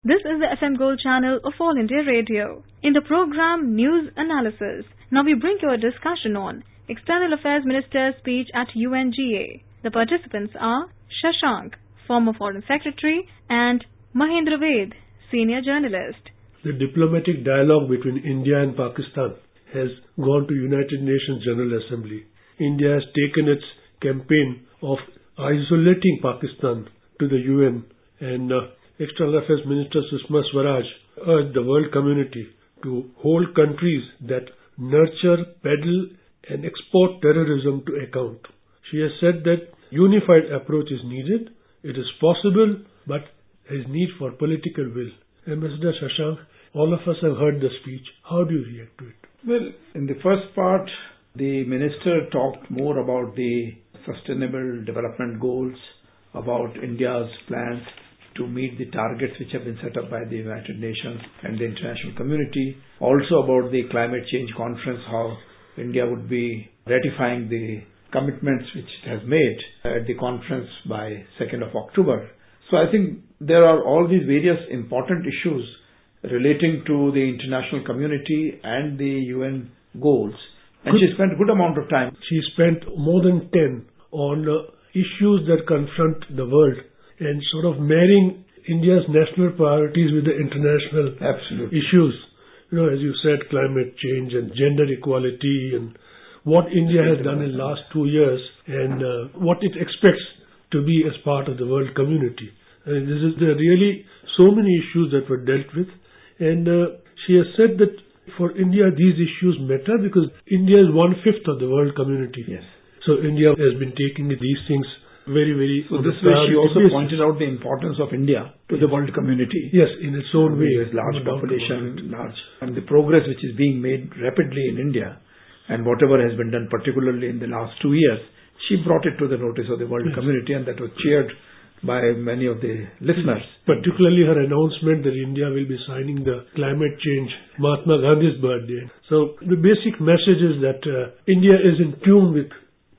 This is the FM Gold channel of All India Radio. In the program News Analysis, now we bring you a discussion on External Affairs Minister's speech at UNGA. The participants are Shashank, former Foreign Secretary, and Mahendra Ved, senior journalist. The diplomatic dialogue between India and Pakistan has gone to United Nations General Assembly. India has taken its campaign of isolating Pakistan to the UN, and External Affairs Minister Sushma Swaraj urged the world community to hold countries that nurture, peddle and export terrorism to account. She has said that unified approach is needed, it is possible, but there is need for political will. Ambassador Shashank, all of us have heard the speech. How do you react to it? Well, in the first part, the minister talked more about the sustainable development goals, about India's plans to meet the targets which have been set up by the United Nations and the international community. Also about the climate change conference, how India would be ratifying the commitments which it has made at the conference by 2nd of October. So I think there are all these various important issues relating to the international community and the UN goals. And she spent a good amount of time. She spent more than 10 on issues that confront the world and sort of marrying India's national priorities with the international issues. You know, as you said, climate change and gender equality and what India has done in the last 2 years and what it expects to be as part of the world community. And there are really so many issues that were dealt with, and she has said that for India these issues matter because India is 1/5 of the world community. Yes. So India has been taking these things very, very... So this way she also pointed out the importance of India to the world community. Yes, in its own way. With large population, and the progress which is being made rapidly in India, and whatever has been done particularly in the last 2 years, she brought it to the notice of the world community, and that was cheered by many of the listeners. Particularly her announcement that India will be signing the climate change Mahatma Gandhi's birthday. So the basic message is that India is in tune with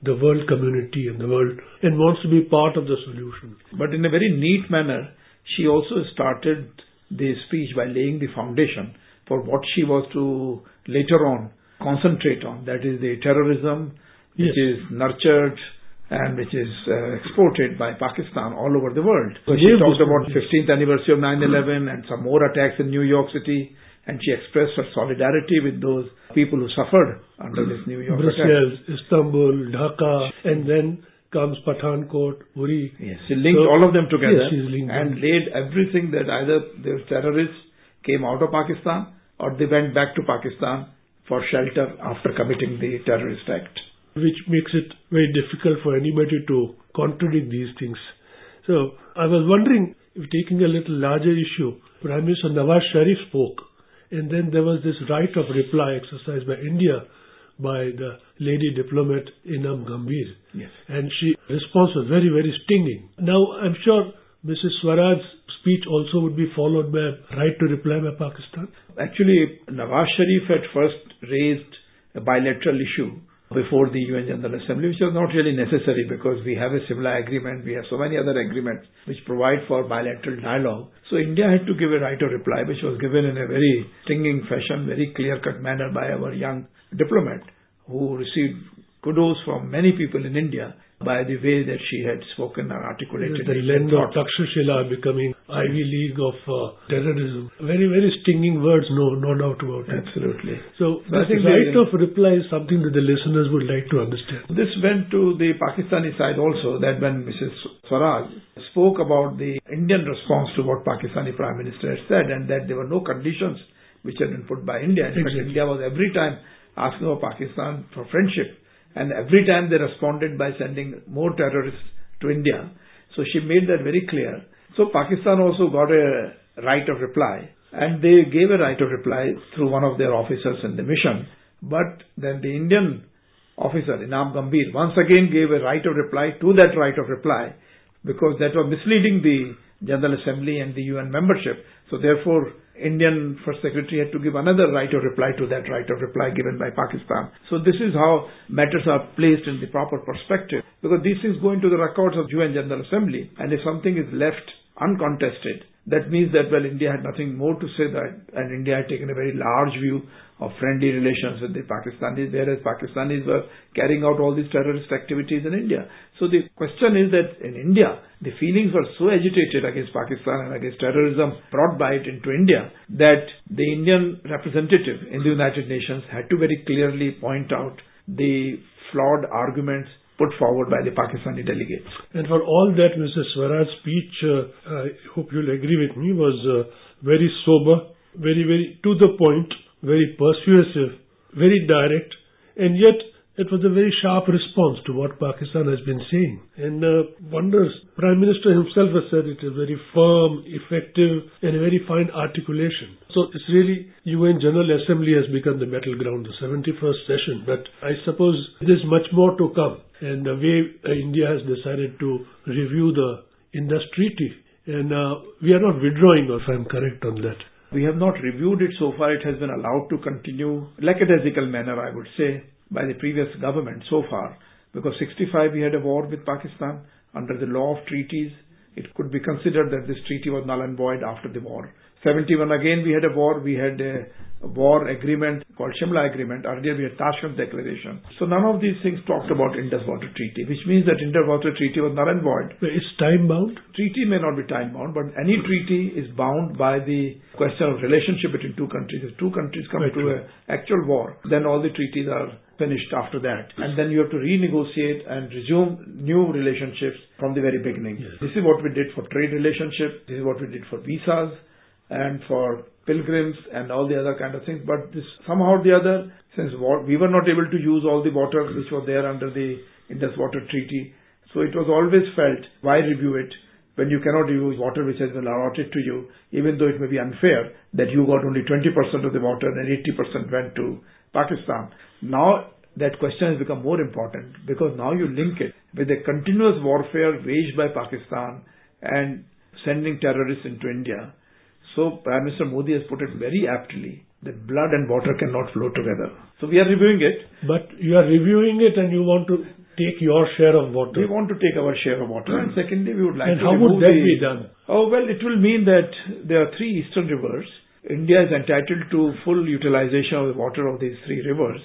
the world community and the world and wants to be part of the solution. But in a very neat manner, she also started the speech by laying the foundation for what she was to later on concentrate on. That is the terrorism which is nurtured and which is exported by Pakistan all over the world. So she talked about 15th anniversary of 9/11 and some more attacks in New York City, and she expressed her solidarity with those people who suffered under this New York Brussels, Istanbul, Dhaka, and then comes Pathankot, Uri. Yes, she linked all of them together and them. laid everything that either the terrorists came out of Pakistan or they went back to Pakistan for shelter after committing the terrorist act. Which makes it very difficult for anybody to contradict these things. So I was wondering, if taking a little larger issue, Prime Minister Nawaz Sharif spoke, and then there was this right of reply exercised by India by the lady diplomat Enam Gambhir. Yes. And she response was very, very stinging. Now I'm sure Mrs. Swaraj's speech also would be followed by a right to reply by Pakistan. Actually, Nawaz Sharif had first raised a bilateral issue before the UN General Assembly, which was not really necessary because we have a Simla agreement, we have so many other agreements which provide for bilateral dialogue. So India had to give a right of reply, which was given in a very stinging fashion, very clear-cut manner by our young diplomat, who received kudos from many people in India by the way that she had spoken and articulated. The land of Takshashila becoming Ivy League of terrorism. Very, very stinging words, no doubt about it. Absolutely. So I think right of reply is something that the listeners would like to understand. This went to the Pakistani side also, that when Mrs. Swaraj spoke about the Indian response to what Pakistani Prime Minister had said, and that there were no conditions which had been put by India. In fact, India was every time asking for Pakistan for friendship. And every time they responded by sending more terrorists to India. So she made that very clear. So Pakistan also got a right of reply. And they gave a right of reply through one of their officers in the mission. But then the Indian officer, Enam Gambhir, once again gave a right of reply to that right of reply because that was misleading the General Assembly and the UN membership. So therefore, Indian First Secretary had to give another right of reply to that right of reply given by Pakistan. So this is how matters are placed in the proper perspective, because these things go into the records of UN General Assembly, and if something is left uncontested, that means that, well, India had nothing more to say that, and India had taken a very large view of friendly relations with the Pakistanis, whereas Pakistanis were carrying out all these terrorist activities in India. So the question is that in India, the feelings were so agitated against Pakistan and against terrorism brought by it into India that the Indian representative in the United Nations had to very clearly point out the flawed arguments put forward by the Pakistani delegates. And for all that, Mr. Swaraj's speech, I hope you'll agree with me, was very sober, very to the point, very persuasive, very direct, and yet it was a very sharp response to what Pakistan has been saying. And wonders, Prime Minister himself has said it is very firm, effective, and a very fine articulation. So it's really UN General Assembly has become the battleground, the 71st session. But I suppose there's much more to come. And the way India has decided to review the Indus Treaty, and we are not withdrawing, if I'm correct on that. We have not reviewed it so far. It has been allowed to continue lackadaisical manner, I would say, by the previous government so far. Because 65 we had a war with Pakistan. Under the law of treaties, it could be considered that this treaty was null and void after the war. 71 again we had a war. We had a war agreement called Shimla Agreement. Earlier we had Tashkent Declaration. So none of these things talked about Indus Water Treaty, which means that Indus Water Treaty was null and void. It's time bound? Treaty may not be time bound, but any treaty is bound by the question of relationship between two countries. If two countries come to an actual war, then all the treaties are finished after that. And then you have to renegotiate and resume new relationships from the very beginning. Yes. This is what we did for trade relationships. This is what we did for visas and for pilgrims and all the other kind of things. But this somehow or the other, since we were not able to use all the water which was there under the Indus Water Treaty, so it was always felt, why review it when you cannot use water which has been allotted to you, even though it may be unfair that you got only 20% of the water and 80% went to Pakistan. Now that question has become more important because now you link it with the continuous warfare waged by Pakistan and sending terrorists into India. So Prime Minister Modi has put it very aptly that blood and water cannot flow together. So we are reviewing it. But you are reviewing it and you want to take your share of water. We want to take our share of water. And secondly, we would like to remove. And how would that be done? Oh, well, it will mean that there are three eastern rivers. India is entitled to full utilization of the water of these three rivers.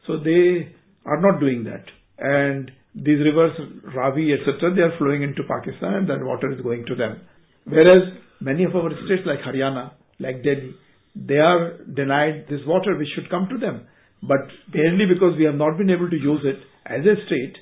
So they are not doing that. And these rivers, Ravi, etc., they are flowing into Pakistan and that water is going to them. Whereas many of our states like Haryana, like Delhi, they are denied this water which should come to them. But mainly because we have not been able to use it as a state,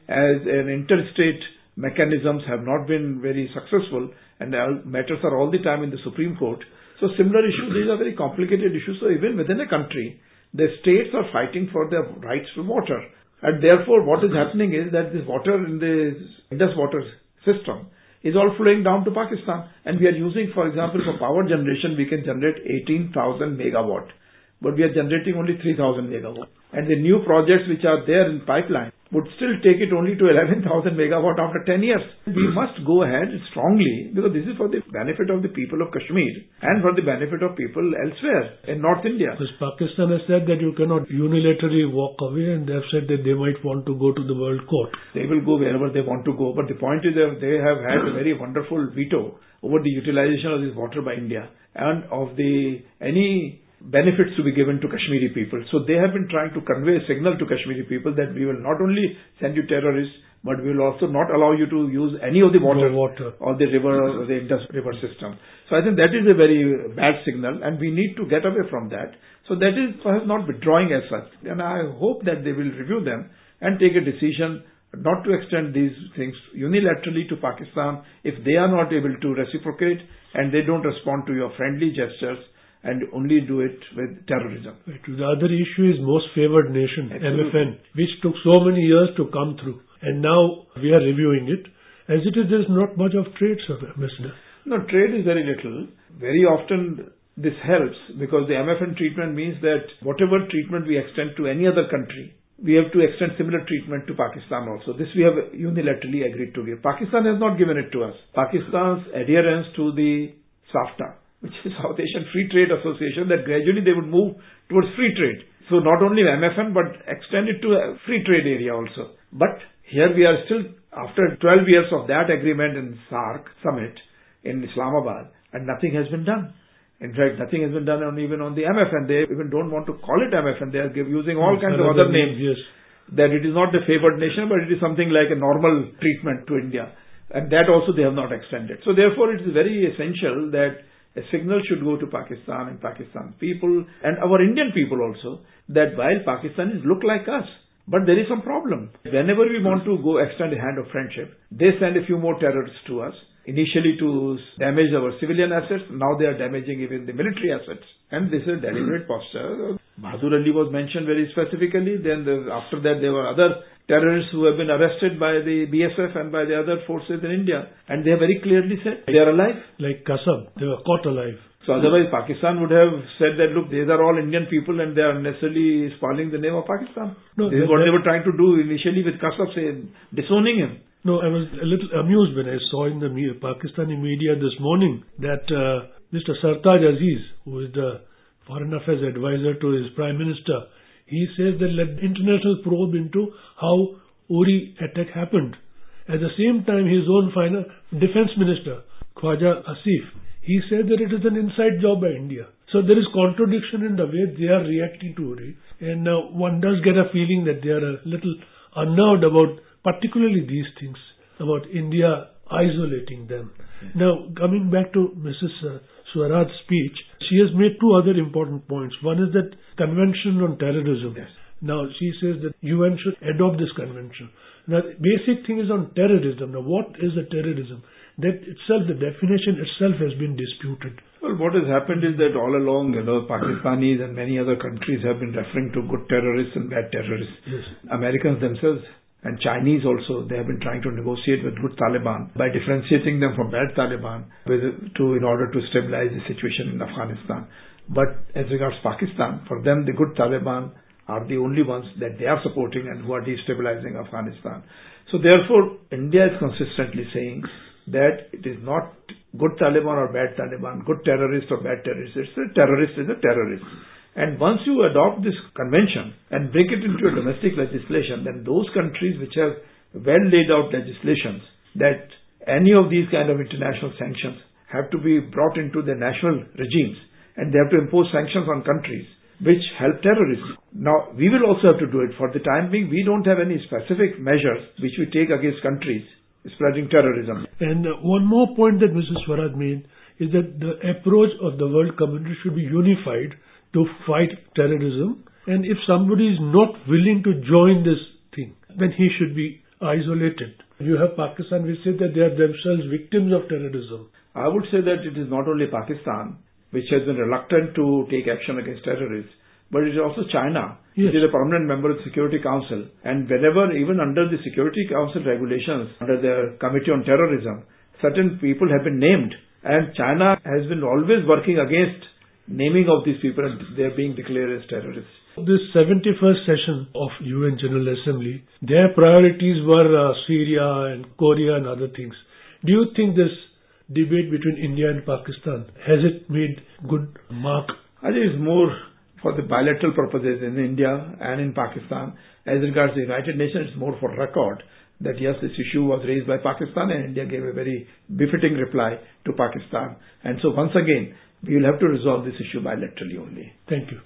as an interstate mechanisms have not been very successful and matters are all the time in the Supreme Court. So similar issues, these are very complicated issues. So even within a country, the states are fighting for their rights to water. And therefore what is happening is that this water in the Indus water system is all flowing down to Pakistan. And we are using, for example, for power generation, we can generate 18,000 megawatt. But we are generating only 3,000 megawatt. And the new projects which are there in pipeline would still take it only to 11,000 megawatt after 10 years. We must go ahead strongly because this is for the benefit of the people of Kashmir and for the benefit of people elsewhere in North India. Because Pakistan has said that you cannot unilaterally walk away and they have said that they might want to go to the World Court. They will go wherever they want to go. But the point is that they have had a very wonderful veto over the utilization of this water by India and of any benefits to be given to Kashmiri people. So they have been trying to convey a signal to Kashmiri people that we will not only send you terrorists, but we will also not allow you to use any of the water or the river or the Indus river system. So I think that is a very bad signal and we need to get away from that. So that is perhaps not withdrawing as such. And I hope that they will review them and take a decision not to extend these things unilaterally to Pakistan if they are not able to reciprocate and they don't respond to your friendly gestures and only do it with terrorism. Right. The other issue is most favored nation, MFN, which took so many years to come through. And now we are reviewing it. As it is, there is not much of trade, sir, Mr. No, trade is very little. Very often this helps because the MFN treatment means that whatever treatment we extend to any other country, we have to extend similar treatment to Pakistan also. This we have unilaterally agreed to give. Pakistan has not given it to us. Pakistan's adherence to the SAFTA, which is South Asian Free Trade Association, that gradually they would move towards free trade. So not only MFN, but extend it to a free trade area also. But here we are still, after 12 years of that agreement in SAARC summit in Islamabad, and nothing has been done. In fact, nothing has been done even on the MFN. They even don't want to call it MFN. They are using all kinds of other names. Yes. That it is not a favored nation, but it is something like a normal treatment to India. And that also they have not extended. So therefore, it is very essential that a signal should go to Pakistan and Pakistan people and our Indian people also, that while Pakistanis look like us, but there is some problem. Whenever we want to go extend a hand of friendship, they send a few more terrorists to us. Initially to damage our civilian assets, now they are damaging even the military assets. And this is a deliberate posture. Bahadur Ali was mentioned very specifically. Then after that there were other terrorists who have been arrested by the BSF and by the other forces in India. And they have very clearly said they are alive. Like Kasab, they were caught alive. So otherwise Pakistan would have said that, look, these are all Indian people and they are necessarily spoiling the name of Pakistan. No, this is what they were trying to do initially with Kasab, disowning him. No, I was a little amused when I saw in the Pakistani media this morning that Mr. Sartaj Aziz, who is the Foreign Affairs Advisor to his Prime Minister, he says that let international probe into how Uri attack happened. At the same time, his own Defense Minister, Khwaja Asif, he said that it is an inside job by India. So there is contradiction in the way they are reacting to Uri. And one does get a feeling that they are a little unnerved about particularly these things, about India isolating them. Now, coming back to Mrs. Swaraj's speech, she has made two other important points. One is that Convention on Terrorism. Yes. Now, she says that UN should adopt this convention. Now, the basic thing is on terrorism. Now, what is a terrorism? That itself, the definition itself has been disputed. Well, what has happened is that all along, Pakistanis and many other countries have been referring to good terrorists and bad terrorists. Yes. Americans themselves and Chinese also, they have been trying to negotiate with good Taliban by differentiating them from bad Taliban in order to stabilize the situation in Afghanistan. But as regards Pakistan, for them the good Taliban are the only ones that they are supporting and who are destabilizing Afghanistan. So therefore, India is consistently saying that it is not good Taliban or bad Taliban, good terrorist or bad terrorist. It's a terrorist is a terrorist. And once you adopt this convention and bring it into a domestic legislation, then those countries which have well laid out legislations that any of these kind of international sanctions have to be brought into their national regimes, and they have to impose sanctions on countries which help terrorism. Now, we will also have to do it. For the time being, we don't have any specific measures which we take against countries spreading terrorism. And one more point that Mrs. Swaraj made is that the approach of the world community should be unified to fight terrorism, and if somebody is not willing to join this thing, then he should be isolated. You have Pakistan which say that they are themselves victims of terrorism. I would say that it is not only Pakistan which has been reluctant to take action against terrorists, but it is also China, yes, which is a permanent member of the Security Council. And whenever, even under the Security Council regulations, under the Committee on Terrorism, certain people have been named, and China has been always working against naming of these people, and they are being declared as terrorists. This 71st session of UN General Assembly, their priorities were Syria and Korea and other things. Do you think this debate between India and Pakistan, has it made good mark? I think it's more for the bilateral purposes in India and in Pakistan. As regards the United Nations, it's more for record that yes, this issue was raised by Pakistan and India gave a very befitting reply to Pakistan. And so once again, we will have to resolve this issue bilaterally only. Thank you.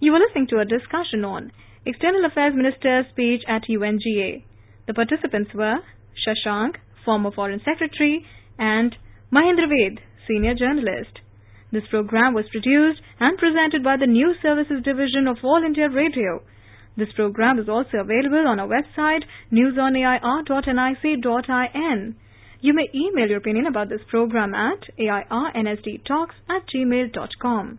You were listening to a discussion on External Affairs Minister's speech at UNGA. The participants were Shashank, former Foreign Secretary, and Mahendra Ved, Senior Journalist. This program was produced and presented by the News Services Division of All India Radio. This program is also available on our website newsonair.nic.in. You may email your opinion about this program at airnsdtalks@gmail.com.